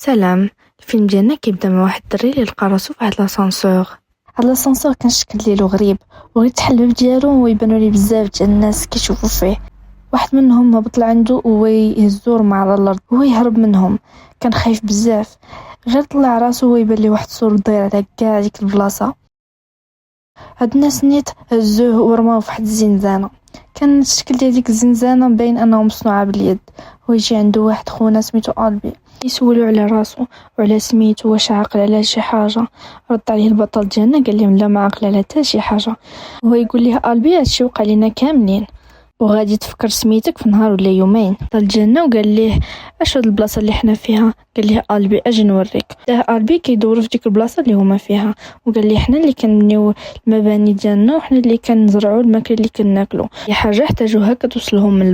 سلام. الفيلم ديالنا كيبدا مع واحد الدري اللي لقى راسو فواحد لاسانسور. هاد لاسانسور كان الشكل ديالو غريب وغير تحل الباب ديالو ويبانوا ليه بزاف ديال الناس كيشوفوا فيه. واحد منهم هبط لعندو ويهزو رمى على الارض وهو يهرب منهم. كان خايف بزاف، غير طلع راسو ويبان ليه واحد الصور داير على كاع ديك البلاصه. هاد الناس نيت هزوه ورماوه فواحد الزنزانه. كان الشكل ديال ديك الزنزانه مبين انها مصنوعه باليد. ويجي عنده واحد خونا سميتو البي يسولو على راسو وعلى سميتو واش عاقل على شي حاجه. رد عليه البطل ديالنا قال لهم لا، ما عاقل على حتى شي حاجه. هو يقول ليه البي هادشي وقع لينا كاملين وغادي تفكر سميتك في نهار ولا يومين. طل جانا وقال ليه اش هاد البلاصه اللي حنا فيها. قال ليه البي اجي نوريك. ده البي كيدور في ديك البلاصه اللي هما فيها وقال ليه حنا اللي كنبنيو المباني ديالنا وحنا اللي كنزرعوا الماكله اللي كناكلو. هي حاجه احتاجوها كتوصلهم من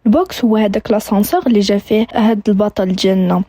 البوكس هو هذاك لاسانسور اللي جا فيه هاد البطل ديالنا.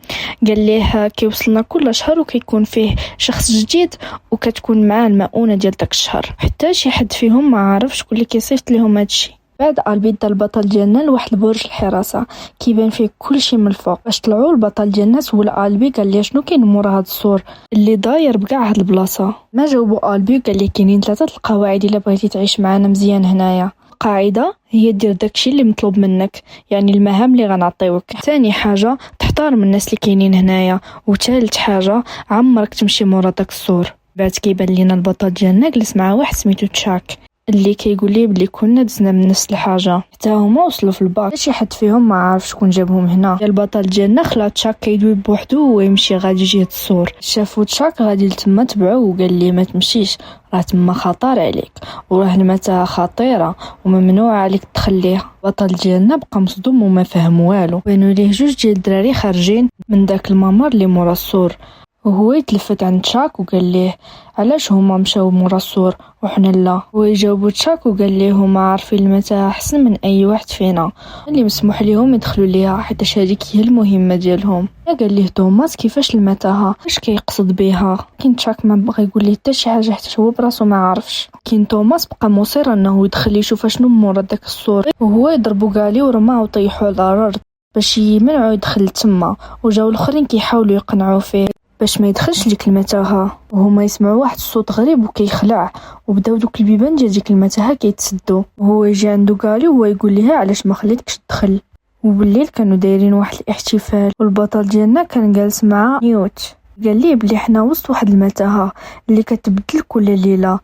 قال ليه كيوصلنا كل شهر وكيكون فيه شخص جديد وكتكون معاه المؤونه ديال داك الشهر، حتى شي حد فيهم ما عارف شكون اللي كيصيفط لهم هادشي. بعد البي دا البطل ديالنا لواحد البرج الحراسه كيبان فيه كلشي من الفوق. باش طلعوا البطل ديالنا سول البي قال ليه شنو كاين مورا هاد السور اللي داير بكاع هاد البلاصه. ما جاوبوا البي قال ليه كاينين 3 القواعد الا بغيتي تعيش معنا مزيان هنايا. قاعده هي دير داكشي اللي مطلوب منك، يعني المهام اللي غنعطيوك. ثاني حاجه تحترم الناس اللي كاينين هنايا، وثالث حاجه عمرك تمشي مورا داك السور. بعد كيبان لينا البطل ديالنا جلس مع واحد سميتو تشاك اللي كيقول ليه بلي كنا دزنا من نفس الحاجه حتى هما وصلوا في الباك. شي حد فيهم ما عارف شكون جابهم هنا. البطل ديالنا خلا تشاك كيدوي بوحدو ويمشي غادي جهه السور. شافو تشاك غادي لتما تبعوه وقال ليه ما تمشيش، راه تما خطر عليك وراه المتاهه خطيره وممنوع عليك تخليها. البطل ديالنا بقى مصدوم وما فهم والو. بانوا ليه 2 ديال الدراري خارجين من داك الممر اللي مورا السور وهو يتلفت عند تشاك وقال ليه علاش هما مشاو مورا السور وحنا لا. هو يجاوب تشاك وقال ليه هما عارفين المتاهه احسن من اي واحد فينا اللي مسموح ليهم يدخلوا ليها حيت هذيك هي المهمه ديالهم. قال ليه توماس كيفاش المتاهه اش كيقصد بها. كاين تشاك ما بغى يقول ليه حتى شي حاجه حتى هو براسو ما عارفش. كاين توماس بقى مصر انه يدخل يشوف شنو مورا داك السور وهو يضربو كالي ورماه وطيحوا على الارض باش يمنعوا يدخل تما. وجاو الاخرين كيحاولوا يقنعوا فيه باش ما يدخلش ديك المتاهه وهما يسمعوا واحد الصوت غريب وكيخلع وبداو دوك البيبان ديال ديك المتاهه كيتسدوا. وهو يجي عنده كالي وهو يقول ليها علاش ما خليتكش تدخل. وبالليل كانوا دايرين واحد الاحتفال والبطل ديالنا كان جالس مع نيوت. قال ليه بلي حنا وسط واحد المتاهه اللي كتبدل كل ليله،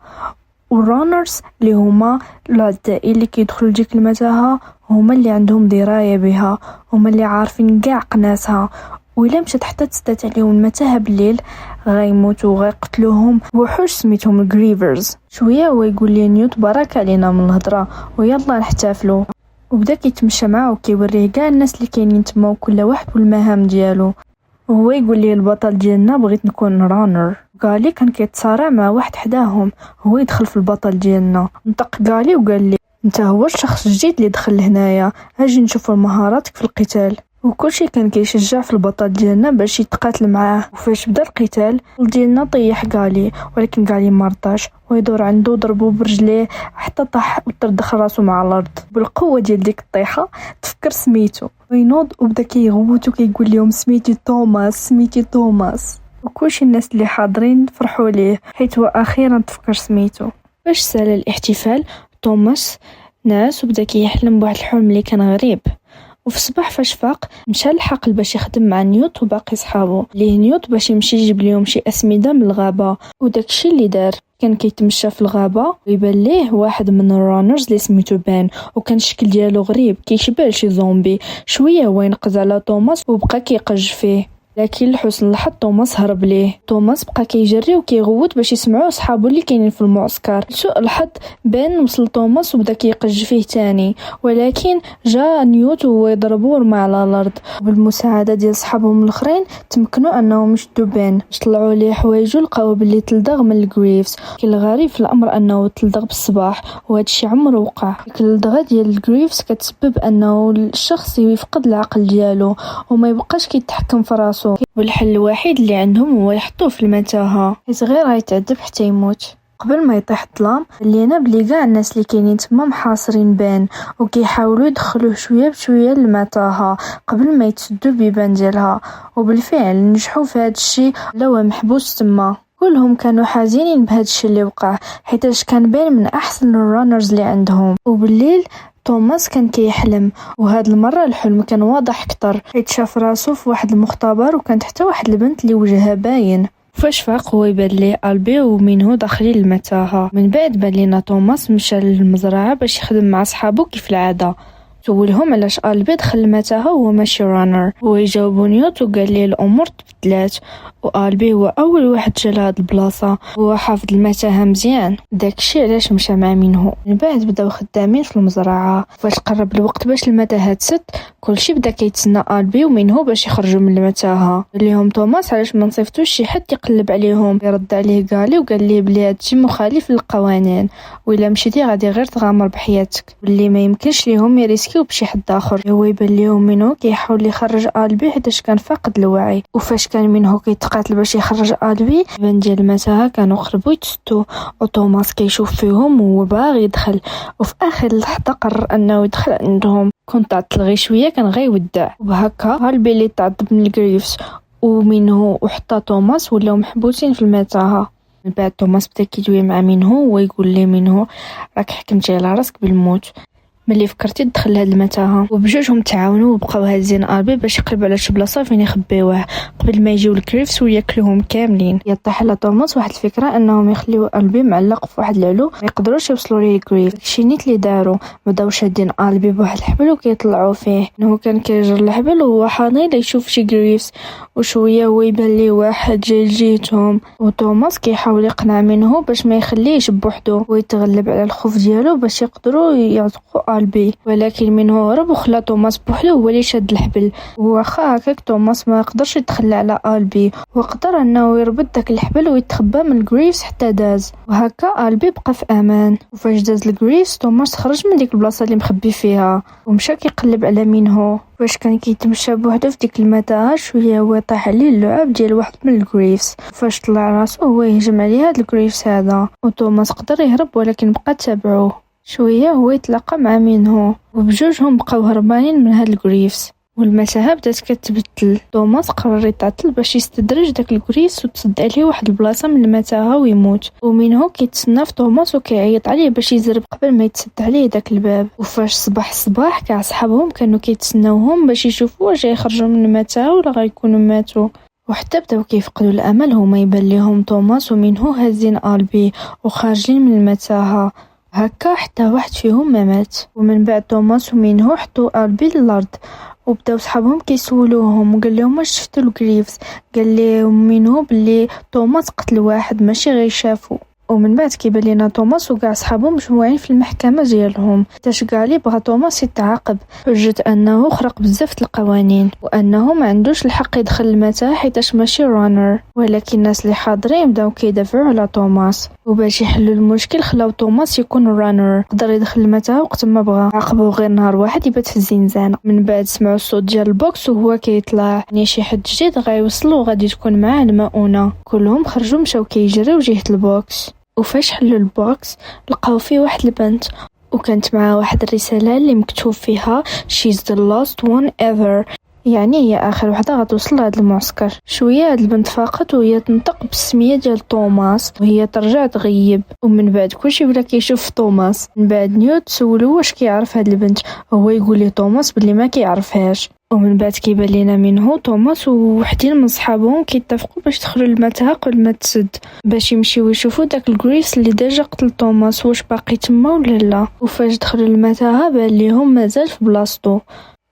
والرانرز اللي هما الاعداء اللي كيدخلوا لديك المتاهه هما اللي عندهم درايه بها، هما اللي عارفين كاع قناسها، وإلا مشات حتى تسدات عليهم المتاهه بالليل غيموتوا وغيقتلوهم وحوش سميتهم الجريفرز. شويه هو يقول لي نيوت بارك علينا من الهضره ويلا نحتفلوا. وبدا كيتمشى معاه وكيوريه كاع الناس اللي كاينين تما وكل واحد والمهام ديالو. وهو يقول لي البطل ديالنا بغيت نكون رانر. قالي كان كيتصارع مع واحد حداهم. هو يدخل في البطل ديالنا نطق قالي وقال لي انت هو الشخص الجديد اللي دخل هنايا، اجي نشوف مهاراتك في القتال. وكلشي كان كيشجع في البطل ديالنا باش يتقاتل معاه. وفاش بدا القتال ديالنا طيح قالي، ولكن قالي ما رضاش ويدور عنده ضربو برجليه حتى طاح وتردخ راسو مع الارض. بالقوه ديال ديك الطيحه تفكر سميتو وينوض وبدا كيغوت وكيقول لهم سميتي توماس. وكلشي الناس اللي حاضرين فرحوا ليه حيت هو اخيرا تفكر سميتو. باش سال الاحتفال توماس ناس وبدا كيحلم بواحد الحلم اللي كان غريب. وفي الصباح فاش فاق مشى للحقل باش يخدم مع نيوت وباقي صحابو ليه نيوت باش يمشي يجيب لهم شي اسمده من الغابه. وداكشي اللي دار كان كيتمشى في الغابه ويبان ليه واحد من الرانرز اللي سميتو بان وكان الشكل ديالو غريب كيشبه شي زومبي. شويه هو ينقز على توماس وبقى كيقج فيه، لكن لحسن الحظ توماس هرب ليه. توماس بقى كيجري وكيغوت باش يسمعوا صحابو اللي كاينين في المعسكر. لسوء الحظ بان وصل توماس وبدا كيقج فيه تاني، ولكن جا نيوت وهو يضربو ورمى على الارض. بالمساعده ديال صحابهم الاخرين تمكنوا انهم يشدوا بان. طلعوا ليه حوايجو لقاو باللي تلدغ من الجريفز. كاين الغريب في الامر انه تلدغ بالصباح وهذا الشيء عمره وقع. اللدغه ديال الجريفز كتسبب انه الشخص يفقد العقل ديالو وما يبقاش كيتحكم في راسو. والحل الوحيد اللي عندهم هو يحطوه في المتاهه حيت غير غيتعذب حتى يموت. قبل ما يطيح الظلام لينا بلي كاع الناس اللي كاينين تما محاصرين بان وكيحاولوا يدخلوه شويه بشويه لمتاهه قبل ما يتسدوا البيبان ديالها، وبالفعل نجحوا في هذا الشيء. لو محبوس تما كلهم كانوا حزينين بهذا الشيء اللي وقع، حيتاش كان بين من احسن الرانرز اللي عندهم. وبالليل توماس كان كيحلم، وهاد المره الحلم كان واضح اكثر حيت شاف راسو في واحد المختبر وكانت حتى واحد البنت اللي وجهها باين. فاش فاق هو يبان ليه البي ومنه داخلين المتاهه. من بعد بان لينا توماس مشى للمزرعه باش يخدم مع صحابو كيف العاده. سولهم علاش البي دخل المتاهه وهو ماشي رانر، هو يجاوبو نيوت وقال ليه الامور تبدلات، والبي هو اول واحد جا لهاد البلاصه، هو حافظ المتاهه مزيان، داكشي علاش مشى مع منه. من بعد بداو خدامين في المزرعه، فاش قرب الوقت باش المتاهه تسد كلشي بدا كيتسنى البي ومنه باش يخرجوا من المتاهه. قال لهم توماس علاش ما نصيفطوش شي حد يقلب عليهم. يرد عليه قالي وقال ليه بلي هادشي مخالف للقوانين، وإلا مشيتي غادي غير تغامر بحياتك، واللي ما يمكنش ليهم يريسكيو بشي حد اخر. هو يبان ليهم منه كيحاول يخرج البي حيتاش كان فاقد الوعي، وفاش كان منه كيتقاتل باش يخرج البي البان ديال المتاهه كانوا قربوا يتسدوا، وتوماس كيشوف فيهم وهو باغي يدخل، وفي اخر لحظه قرر انه يدخل عندهم. كنت تعطل غير شويه كان غيودع، وبهكا البي اللي تعذب من الجريفز ومنه وحتى توماس ولاو محبوسين في المتاهه. من بعد توماس بدا كيدوي مع منه ويقول ليه منه راك حكمتي على راسك بالموت ملي فكرتي تدخل لهاد المتاهه. وبجوجهم تعاونوا وبقاو هازين البي باش يقلب على شي بلاصه فين يخبيوه قبل ما يجيو الكريفس وياكلوهم كاملين. يطيح على توماس واحد الفكره انهم يخليو البي معلق في واحد العلو ما يقدروش يوصلوا ليه الكريف. داكشي نيت اللي داروا، بداو شادين البي بواحد الحبل وكيطلعوا فيه. انه كان كيجر الحبل وهو حاضي ليشوف شي كريفس، وشويه هو يبان ليه واحد جاي جيتهم، وتوماس كيحاول يقنع منه باش ما يخليهش بوحدو ويتغلب على الخوف ديالو باش يقدروا يعتقوا البي. ولكن منه هرب وخلى توماس بوحدو هو اللي شاد الحبل، وواخا هكاك توماس ما قدرش يتخلى على البي، وقدر انه يربط داك الحبل ويتخبى من الجريفز حتى داز، وهكا البي بقى في امان. وفاش داز الجريفز توماس خرج من ديك البلاصه اللي مخبي فيها ومشى كيقلب على منه. فاش كان كيتمشى بوحدو في ديك المتاهه شويه هو طاح عليه اللعاب ديال واحد من الجريفز، فاش طلع راسو هو يهجم عليه هاد الجريفز هذا، وتوماس قدر يهرب ولكن بقى تابعوه. شويه هو يتلاقى مع منه وبجوجهم بقاو هربانين من هاد الجريفز، والمتاهه بدات كتبدل. توماس قرر يتعطل باش يستدرج داك الجريفز وتصد عليه واحد البلاصه من المتاهه ويموت، ومنه كيتسنى في توماس وكيعيط عليه باش يزرب قبل ما يتسد عليه داك الباب. وفاش صباح الصباح كاع صحابهم كانوا كيتسناوهم باش يشوفوا واش يخرجوا من المتاهه ولا غيكونوا ماتوا، وحتى بداو كيفقدوا الامل. هما يبان ليهم توماس ومنه هازين البي وخارجين من المتاهه، هكا حتى واحد فيهم ما مات. ومن بعد توماس ومنه حطوا البي للارض وبداو صحابهم كيسولوهم وقال لهم واش شفتوا الجريفز. قال لهم منه بلي توماس قتل واحد ماشي غير شافو. ومن بعد كيبان لينا توماس وكاع صحابو مجموعين في المحكمه ديالهم، حتى كاع بغى توماس يتعاقب حجه انه خرق بزاف القوانين وانه ما عندوش الحق يدخل المتاهه حيتاش ماشي رانر. ولكن الناس اللي حاضرين بداو كيدافعوا على توماس، وباش يحلوا المشكل خلاو توماس يكون رانر، قدر يدخل المتاهه وقت ما بغى. عاقبوه غير نهار واحد يبات في الزنزانه. من بعد سمعوا الصوت ديال البوكس وهو كيطلع، يعني شي حد جديد غيوصل وغادي تكون معاه المؤونه. كلهم خرجوا مشاو كيجريو جهه البوكس، وفاش حلوا البوكس لقاو فيه واحد البنت وكانت معها واحد الرساله اللي مكتوب فيها she's the last one ever، يعني هي اخر وحده غتوصل لهاد المعسكر. شويه هاد البنت فاقت وهي تنطق بالسميه ديال توماس وهي ترجع تغيب. ومن بعد كلشي بدا كيشوف توماس. من بعد نيوت سولو واش كيعرف هاد البنت، هو يقول لي توماس بلي ما كيعرفهاش. ومن بعد كيبان لينا منه توماس ووحدين من صحابهم كيتفقوا باش يدخلوا المتاهه قبل ما تسد باش يمشيو يشوفوا داك الجريفز اللي ديجا قتل توماس واش باقي تما ولا لا. وفاش دخلوا المتاهه بان ليهم مازال في بلاصتو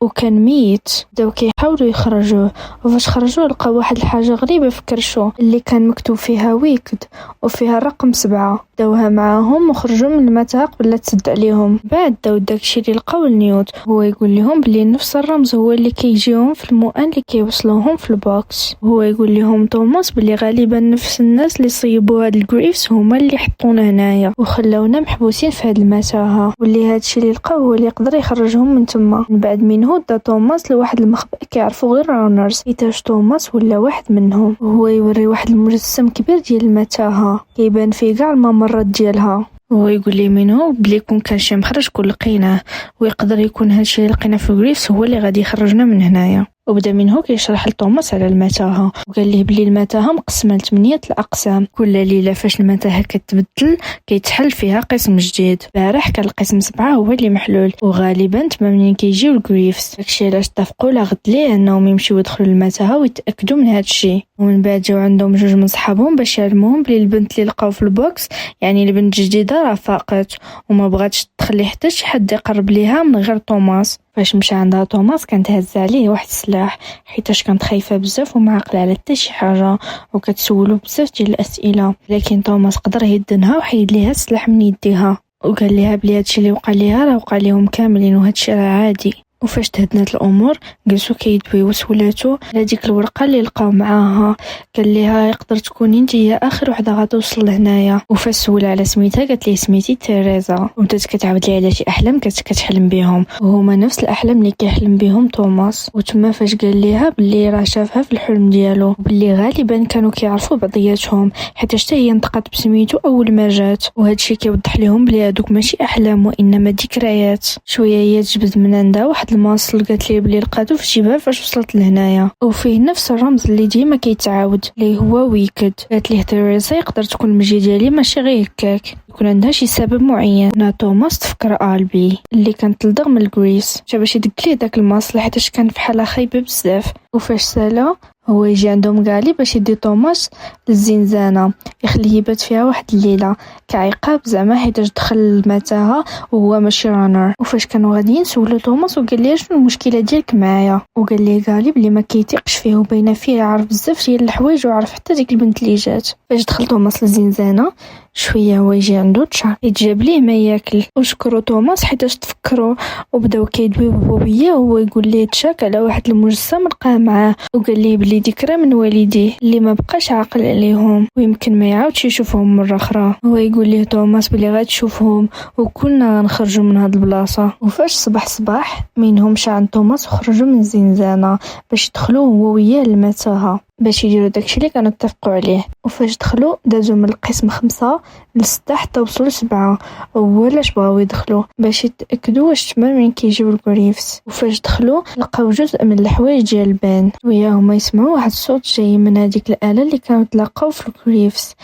وكان ميت. بداو كيحاولوا يخرجوه، وفاش خرجوا لقاو واحد الحاجه غريبه في كرشو اللي كان مكتوب فيها ويكد وفيها الرقم 7. داوها معاهم وخرجوا من المتاهه قبل لا تسد عليهم. بعد داو داكشي اللي لقاو لنيوت، هو يقول لهم بلي نفس الرمز هو اللي كيجيهم في المؤن اللي كيوصلوهم في البوكس. هو يقول لهم توماس بلي غالبا نفس الناس اللي صيبوا هاد الجريفز هما اللي حطونا هنايا وخلاونا محبوسين في هاد المتاهه، واللي هادشي اللي لقاو هو اللي يقدر يخرجهم من تما. من بعد منه منه دا توماس لواحد المخبأ كيعرفو غير رانرز، حيتاش توماس ولا واحد منهم، وهو يوري واحد المجسم كبير ديال المتاهة كيبان فيه كاع الممرات ديالها. هو يقول لي منه بلي كون كان شي مخرج كون لقيناه، ويقدر يكون هادشي اللي لقينا في غريفس هو اللي غادي يخرجنا من هنايا. وبدا منه كيشرح لتوماس على المتاهة، وقال ليه بلي المتاهة مقسمه ل8 الأقسام، كل ليلة فاش المتاهة كتبدل كيتحل فيها قسم جديد. البارح كان القسم 7 هو اللي محلول، وغالبا تما منين كيجيو الغريفس، داكشي علاش اتفقوا لا غد ليه انهم يمشيو يدخلوا المتاهة ويتاكدوا من هادشي. ومن بعد جاو عندهم 2 من صحابهم باش يعلموهم بلي البنت اللي لقاو في البوكس يعني البنت الجديده راه فاقت، وما بغاتش تخلي حتى شي حد يقرب ليها من غير توماس. فاش مشى عندها توماس كانت هازه عليه واحد السلاح، حيتاش كانت خايفه بزاف وما عاقله على حتى شي حاجه، وكتسولو بزاف ديال الاسئله. لكن توماس قدر يهدنها وحيد ليها السلاح من يديها، وقال ليها بلي هادشي اللي وقع ليها راه وقع ليهم كاملين وهادشي راه عادي. وفاش تهدنت الامور جلسوا كيدويو وسولاتو على ديك الورقه اللي لقاو معاها، قال ليها يقدر تكوني انت هي اخر وحده غتوصل لهنايا. وفاش سولها على سميتها قالت ليه سميتي تيريزا، وبدات كتعاود ليه على شي احلام كانت كتحلم بهم، وهما نفس الاحلام اللي كيحلم بهم توماس. وتما فاش قال ليها بلي راه شافها في الحلم ديالو، وبلي غالبا كانوا كيعرفوا بعضياتهم حتى حتى هي نطقت بسميتو اول ما جات. وهادشي كيوضح لهم بلي هادوك ماشي احلام وانما ذكريات. شويه هي تجبد من عندها واحد الماصل قالت لي بلي لقاتو في الجبال فاش وصلت لهنايا، وفيه نفس الرمز اللي ديما كيتعاود اللي هو ويكد. قالت ليه تيريزا يقدر تكون المجي ديالي ماشي غير هكاك، يكون عندها شي سبب معين. انا توماس تفكر البي اللي كانت تلدغ من الغريس جا باش يدق ليه داك الماصل حيتاش كان في حاله خايبه بزاف. وفاش سالا هو يجي عندهم كالي باش يدي توماس للزنزانه يخليه يبات فيها واحد الليله كعقاب زعما حيتاش دخل المتاهه وهو ماشي رانر. وفاش كانوا غاديين سولو توماس وقال ليه شنو المشكله ديالك معايا، وقال ليه كالي بلي ما كيتيقش فيه وباينه فيه عارف بزاف ديال الحوايج وعارف حتى ديك البنت اللي جات. فاش دخل توماس للزنزانه شويه هو يجي عنده تشاك يتجاب ليه ما ياكل، وشكروا توماس حيتاش تفكروا وبداو كيدويو بوبيه، وهو يقول ليه تشاك على واحد المجسم لقاه معاه، وقال ليه بلي ذكرى من والديه اللي ما بقاش عاقل عليهم ويمكن ما يعاودش يشوفهم مره اخرى. هو يقول ليه توماس بلي غتشوفهم وكلنا غنخرجوا من هاد البلاصه. وفاش صباح منهم مشى عند توماس وخرجوا من الزنزانه باش يدخلوا هو وياه المتاهه باش يديروا داكشي اللي كانوا اتفقوا عليه. وفاش دخلوا دازوا من القسم 5 ل6 حتى وصلوا 7، ولاش بغاو يدخلوا باش يتاكدوا واش تما من كيجيو الغريفس. وفاش دخلوا لقاو جزء من الحوايج ديال البان، وياهما يسمعوا واحد الصوت جاي من هذيك الاله اللي كانوا تلاقاو في الغريفس،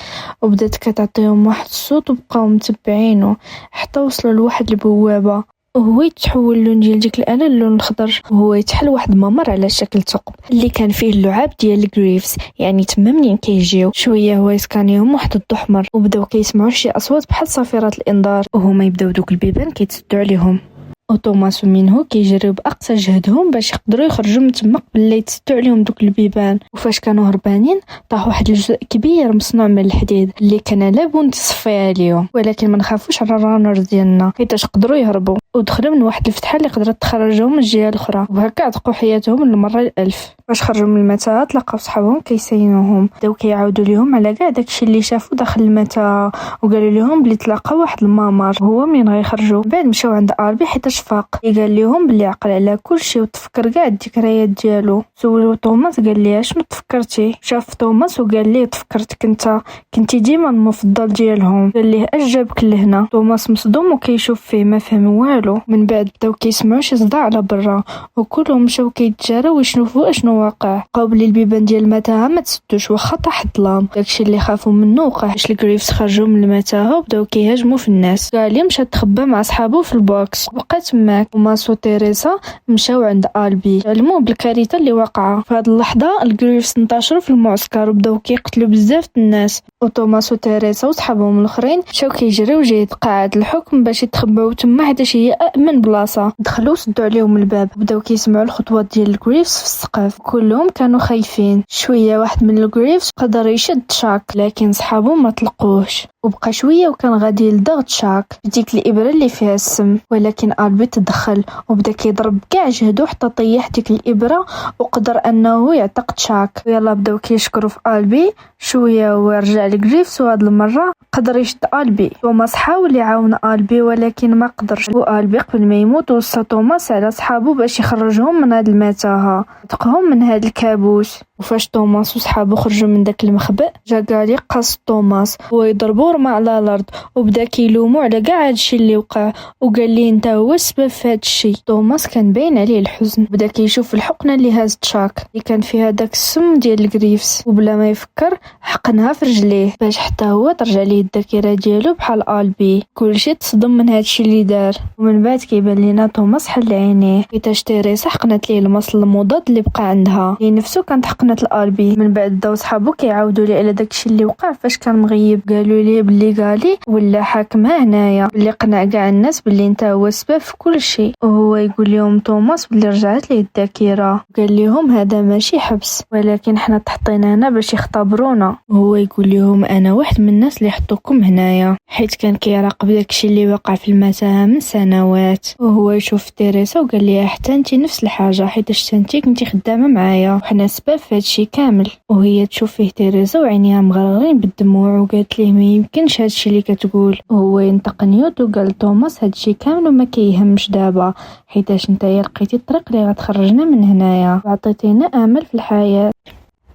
وبدات كتعطيهم واحد الصوت وبقاو متبعينه حتى وصلوا لواحد البوابه، وهو يتحول اللون ديال ديك الاله اللون الخضر، وهو يتحل واحد ممر على شكل ثقب اللي كان فيه اللعاب ديال الغريفس يعني تما منين كيجيو. شويه هو يسكانيهم واحد الضو احمر وبداو كيسمعوا شي اصوات بحال صافرات الانذار، وهما يبداو دوك البيبان كيتسدوا عليهم. وتوماس ومنه كيجريو باقصى جهدهم باش يقدروا يخرجوا من تما قبل لا يتسدوا عليهم دوك البيبان. وفاش كانوا هربانين طاح واحد الجزء كبير مصنوع من الحديد اللي كان لابد تصفيه عليهم، ولكن ما نخافوش على الرانرز ديالنا حيت قدروا يهربوا ودخلوا من واحد الفتحه اللي قدرت تخرجهم من الجهه الاخرى، وهكا عتقوا حياتهم للمره الألف. فاش خرجوا من المتاهه تلاقاو صحابهم كيساينوهم، بداو كيعاودوا لهم على كاع داكشي اللي شافوا داخل المتاهه، وقالوا لهم بلي تلاقاو واحد الممر هو منين غيخرجوا. بعد مشاو عند البي حيت فاق قال لهم بلي عقل على كل شيء وتفكر كاع الذكريات ديالو. سولو توماس قال ليه شنو تفكرتي؟ شاف توماس وقال ليه تفكرتك انت كنتي ديما المفضل ديالهم. قال ليه اش جابك لهنا؟ توماس مصدوم وكيشوف فيه ما فهم والو. من بعد بداو كيسمعوا شي صداع على برا وكلهم مشاو كيتجاراو ويشوفوا اشنو واقع. لقاو بلي البيبان ديال المتاهه ما تسدوش واخا طاح الظلام، داكشي اللي خافوا منه وقع. الغريفس خرجوا من المتاهه وبداو كيهاجموا في الناس. قال مشى تخبى مع صحابو في البوكس وبقى تماك. توماس وتيريزا مشاو عند البي علموه بالكارثه اللي واقعه. في هذه اللحظه الغريفس انتشروا في المعسكر وبداو كيقتلوا بزاف الناس، وتوماس وتيريزا وصحابهم الاخرين مشاو كيجريو جهه قاعه الحكم باش يتخباو تما حيت هي امن بلاصه. دخلوا سدوا عليهم الباب بداو كيسمعوا الخطوات ديال الغريفس في السقف، كلهم كانوا خايفين. شويه واحد من الغريفس قدر يشد شاك لكن صحابو ما طلقوش، وبقى شويه وكان غادي يلدغ تشاك بديك الابره اللي فيها السم، ولكن البي تدخل وبدا كيضرب كاع جهدو حتى طيح ديك الابره وقدر انه يعتق تشاك. يلا بداو كيشكروا في البي. شويه ورجع رجع لجريفز وهاد المرة قدر يشد ألبي. توماس حاول يعاون ألبي ولكن ما قدرش، وألبي قبل ما يموت وصى توماس على صحابو باش يخرجهم من هاد المتاهة، تقهم من هاد الكابوس. وفاش توماس وصحابو خرجوا من داك المخبأ جا غالي قاص توماس ويضربو رمى على الارض وبدا كيلومو على كاع هادشي اللي وقع وقال ليه انت هو السبب في هادشي. توماس كان باين عليه الحزن، بدا كيشوف الحقنه اللي هازت تشاك اللي كان فيها داك السم ديال الجريفز، وبلا ما يفكر حقنها في رجليه باش حتى هو ترجع ليه الذاكره ديالو بحال ألبي. كلشي تصدم من هادشي اللي دار. ومن بعد كيبان لينا توماس حل عينيه حيتاش تيريسا حقنت ليه المصل المضاد اللي بقى عندها اللي نفسه كانت حقنة الألبي. من بعد داو صحابو كيعاودوا ليه على داكشي اللي وقع فاش كان مغيب، قالوا ليه بلي غالي ولا حاكمه هنايا، بلي قنع كاع الناس بلي انت هو السبب في كل شيء. وهو يقول لهم توماس بلي رجعت ليه الذاكره، قال لهم هذا ماشي حبس ولكن حنا تحطينا هنا باش يختبرونا. وهو يقول لهم انا واحد من الناس اللي حطوكم هنايا حيت كان كيراقب داكشي اللي وقع في المتاهه من سنوات. وهو يشوف تيريسا وقال لها حتى انت نفس الحاجه حيت انت كنتي خدامه معايا وحنا سبب في هادشي كامل. وهي تشوف فيه تيريزا وعينيها مغرغرين بالدموع وقالت ليه ما يمكنش هادشي اللي كتقول. وهو ينطق نيوت وقال توماس هادشي كامل وما كيهمش دابا حيتاش نتايا لقيتي الطريق اللي غتخرجنا من هنايا وعطيتينا امل في الحياه.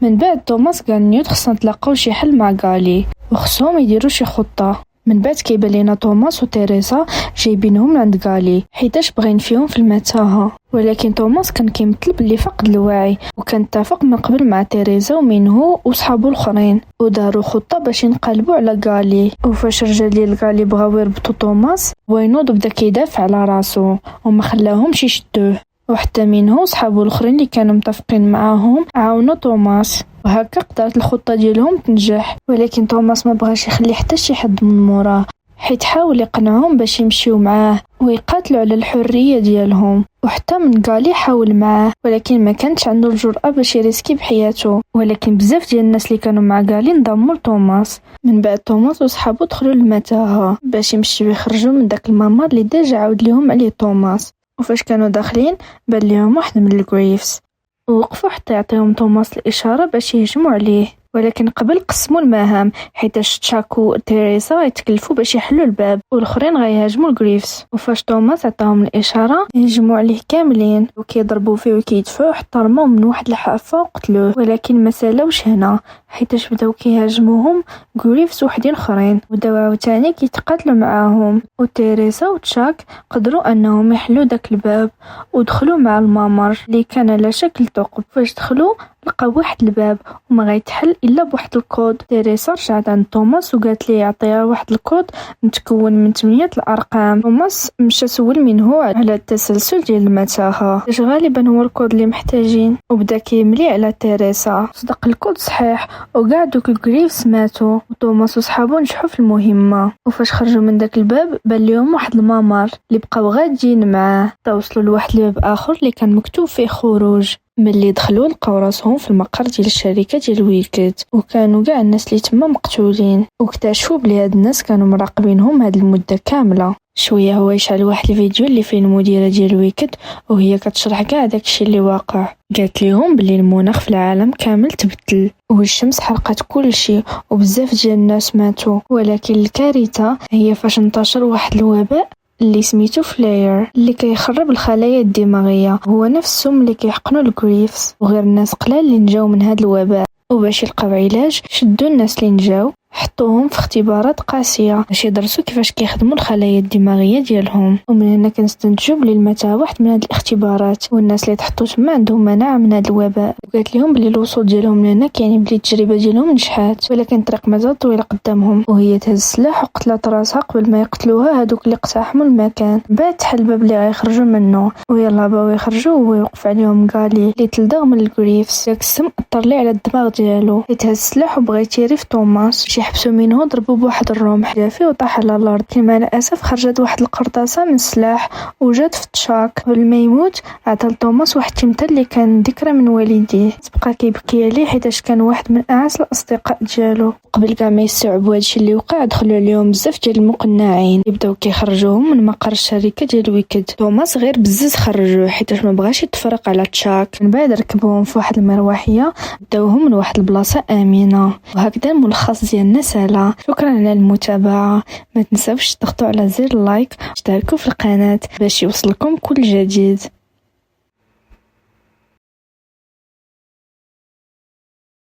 من بعد توماس قال نيوت خصنا نتلاقاو شي حل مع غالي وخصهم يديروا شي خطه. من بعد كيبان لينا توماس وتيريسا جايبينهم عند غالي حيتاش بغين فيهم في المتاهه، ولكن توماس كان كيمثل باللي فقد الوعي وكان اتفق من قبل مع تيريزا ومنه وصحابو الاخرين وداروا خطه باش ينقلبوا على غالي. وفاش رجع ليه غالي بغاو يربطوا توماس وينوض بدا كيدافع على راسو وما خلاهمش يشدوه، وحتى منه صحابو الاخرين اللي كانوا متفقين معاهم عاونوا توماس، وهكا قدرت الخطه ديالهم تنجح. ولكن توماس ما بغاش يخلي حتى شي حد من موراه حيت حاول يقنعهم باش يمشيو معاه ويقاتلوا على الحريه ديالهم. وحتى من غالي حاول معاه ولكن ما كانش عنده الجرأة باش يريسكي بحياته. ولكن بزاف ديال الناس اللي كانوا مع غالي انضموا لتوماس. من بعد توماس وصحابو دخلوا للمتاهه باش يمشيو يخرجوا من داك الممر اللي ديجا عاود ليهم عليه توماس. وفاش كانوا داخلين بان ليهم واحد من الجريفز ووقفوا حتى يعطيهم توماس الاشاره باش يهجموا عليه، ولكن قبل قسموا المهام حيتاش تشاكو وتيريسا يتكلفوا باش يحلوا الباب والاخرين غيهاجموا الجريفز. وفاش توماس عطاهم الاشاره يهجموا عليه كاملين وكيضربوا فيه وكيدفعوا حتى رموا من واحد الحافه وقتلوه. ولكن ما سالاوش هنا حيتاش بداو كيهاجموهم جريفز وحدين اخرين وداو عاوتاني كيتقاتلوا معاهم. وتيريسا وتشاك قدروا انهم يحلوا داك الباب ودخلوا مع الممر اللي كان على شكل ثقب. فاش دخلوا لقاو واحد الباب وما غيتحل الا بواحد الكود. تيريسا رجعت عند توماس وقالت ليه يعطيها واحد الكود متكون من 8 الارقام. توماس مشى سول منه على التسلسل ديال المتاهه اش غالبا هو الكود اللي محتاجين وبدا كيملي على تيريسا. صدق الكود صحيح وكاع دوك الجريفز ماتوا وتوماس وصحابو نجحوا في المهمه. وفاش خرجوا من داك الباب بان ليهم واحد الممر اللي بقاو غاديين معاه توصلوا لواحد الباب اخر اللي كان مكتوب فيه خروج. ملي دخلوا لقاو راسهم في المقر ديال الشركه ديال ويكد وكانوا كاع الناس اللي تما مقتولين واكتشفوا بلي هاد الناس كانوا مراقبينهم هاد المده كامله. شويه هو يشعل واحد الفيديو اللي فيه المديره ديال ويكد وهي كتشرح كاع داكشي اللي واقع. قالت لهم بلي المناخ في العالم كامل تبدل والشمس حرقت كل شيء وبزاف ديال الناس ماتوا. ولكن الكارثه هي فاش انتشر واحد الوباء اللي سميتو فلاير اللي كيخرب الخلايا الدماغيه. هو نفس السم اللي كيحقنوا الجريفز وغير الناس قلال اللي نجاو من هذا الوباء. وباش يلقاو علاج شدوا الناس اللي نجاو حطوهم في اختبارات قاسيه باش يدرسوا كيفاش كيخدموا الخلايا الدماغيه ديالهم. ومن هنا كنستنتجوا بلي المتاهه واحد من هاد الاختبارات والناس اللي تحطوا تما عندهم مناعه من هذا الوباء. وقالت لهم بلي الوصول ديالهم لهنا كيعني بلي التجربه ديالهم نجحات ولكن الطريق مازال طويله قدامهم. وهي تهز السلاح وقتلت راسها قبل ما يقتلوها هذوك اللي اقتحموا المكان. بعد تحل الباب اللي غيخرجوا منه ويلا باو يخرجوا وهو يوقف عليهم غالي اللي تلدغ من الجريفز. داك السم اثر ليه على الدماغ ديالو يتهز السلاح وبغى يتيري في توماس يحبسوا منه ضربوا بواحد الرمح جافي وطاح على الارض. كما للاسف خرجت واحد القرطاسه من السلاح وجات في تشاك. قبل ما يموت عطى لتوماس واحد التمثال اللي كان ذكرى من والديه. بقى كيبكي عليه حيتاش كان واحد من اعز الاصدقاء ديالو. قبل كاع ما يستوعبوا هادشي اللي وقع دخلوا عليهم بزاف ديال المقنعين يبداو كيخرجوهم من مقر الشركه ديال ويكد. توماس غير بزز خرجوه حيتاش ما بغاش يتفرق على تشاك. من بعد ركبوهم في واحد المروحيه داوهم من واحد البلاصه امنه. وهكذا الملخص ديال ديالنا سهلة. شكرا على المتابعة، ما تنسوش تضغطوا على زر اللايك، اشتركوا في القناة باش يوصلكم كل جديد.